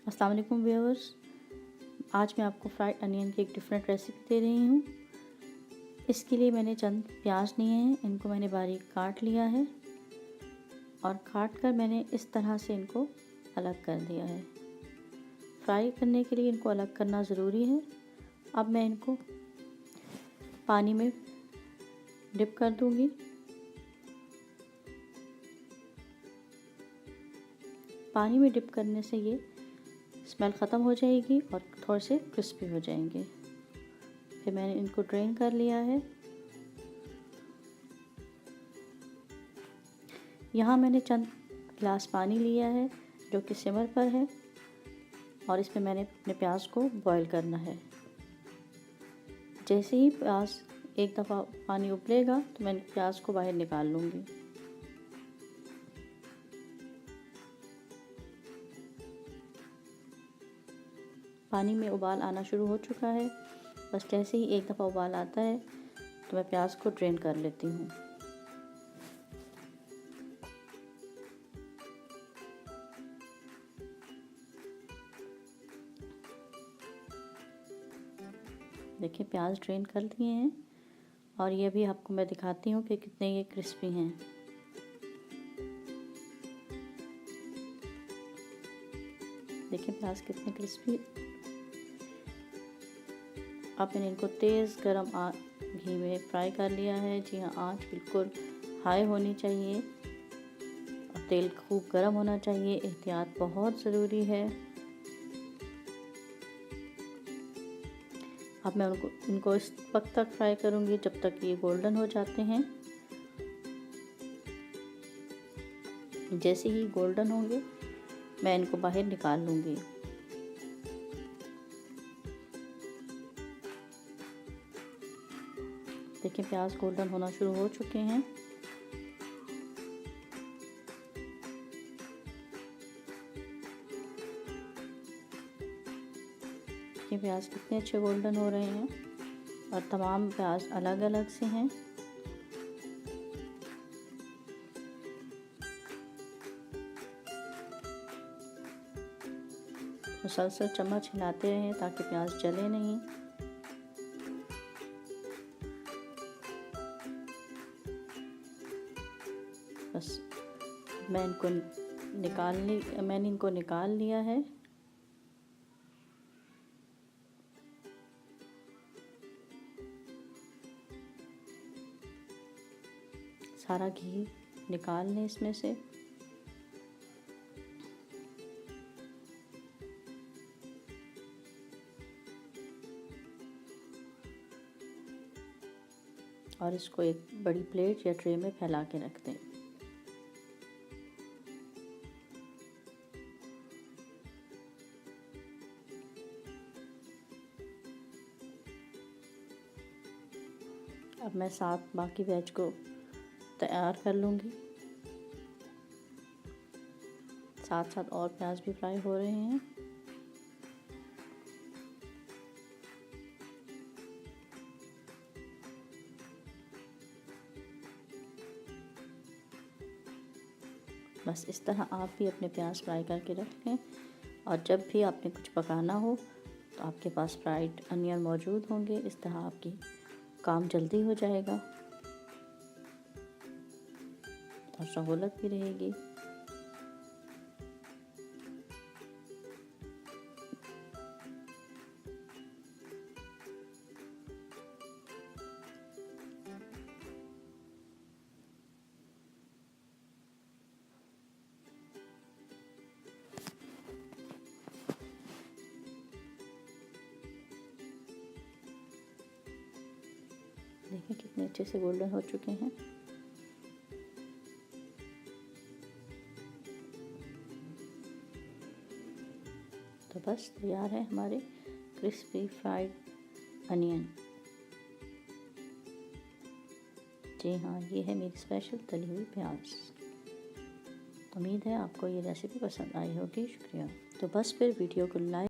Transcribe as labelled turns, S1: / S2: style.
S1: अस्सलाम वालेकुम व्यूअर्स, आज मैं आपको फ्राइड अनियन की एक डिफरेंट रेसिपी दे रही हूँ। इसके लिए मैंने चंद प्याज लिए हैं, इनको मैंने बारीक काट लिया है और काट कर मैंने इस तरह से इनको अलग कर दिया है। फ्राई करने के लिए इनको अलग करना ज़रूरी है। अब मैं इनको पानी में डिप कर दूँगी। पानी में डिप करने से ये स्मेल ख़त्म हो जाएगी और थोड़े से क्रिस्पी हो जाएंगे। फिर मैंने इनको ड्रेन कर लिया है। यहाँ मैंने चंद गिलास पानी लिया है जो कि सिमर पर है और इसमें मैंने अपने प्याज को बॉईल करना है। जैसे ही प्याज एक दफ़ा पानी उबलेगा तो मैं प्याज को बाहर निकाल लूँगी। पानी में उबाल आना शुरू हो चुका है। बस जैसे ही एक दफ़ा उबाल आता है तो मैं प्याज को ड्रेन कर लेती हूँ। देखिए प्याज ड्रेन कर दिए हैं और ये भी आपको मैं दिखाती हूँ कि कितने ये क्रिस्पी हैं। देखिए प्याज कितने क्रिस्पी। अब मैंने इनको तेज़ गरम घी में फ्राई कर लिया है। जी हाँ, आंच बिल्कुल हाई होनी चाहिए और तेल खूब गरम होना चाहिए। एहतियात बहुत ज़रूरी है। अब मैं इनको इस वक्त तक फ्राई करूँगी जब तक ये गोल्डन हो जाते हैं। जैसे ही गोल्डन होंगे मैं इनको बाहर निकाल लूँगी। देखिए प्याज गोल्डन होना शुरू हो चुके हैं। ये प्याज कितने अच्छे गोल्डन हो रहे हैं और तमाम प्याज अलग अलग से हैं। मुसलसल चम्मच हिलाते रहें ताकि प्याज जले नहीं। बस मैंने इनको निकाल लिया है। सारा घी निकाल लें इसमें से। और इसको एक बड़ी प्लेट या ट्रे में फैला के रख दें। अब मैं साथ बाकी वेज को तैयार कर लूँगी। साथ साथ और प्याज भी फ्राई हो रहे हैं। बस इस तरह आप भी अपने प्याज फ्राई करके रख लें और जब भी आपने कुछ पकाना हो तो आपके पास फ्राइड अनियन मौजूद होंगे। इस तरह आपकी काम जल्दी हो जाएगा और सहूलत भी रहेगी। देखिए कितने अच्छे से गोल्डन हो चुके हैं। तो बस तैयार है हमारे क्रिस्पी फ्राइड अनियन। जी हाँ, ये है मेरी स्पेशल तली हुई प्याज। उम्मीद है आपको ये रेसिपी पसंद आई होगी। शुक्रिया। तो बस फिर वीडियो को लाइक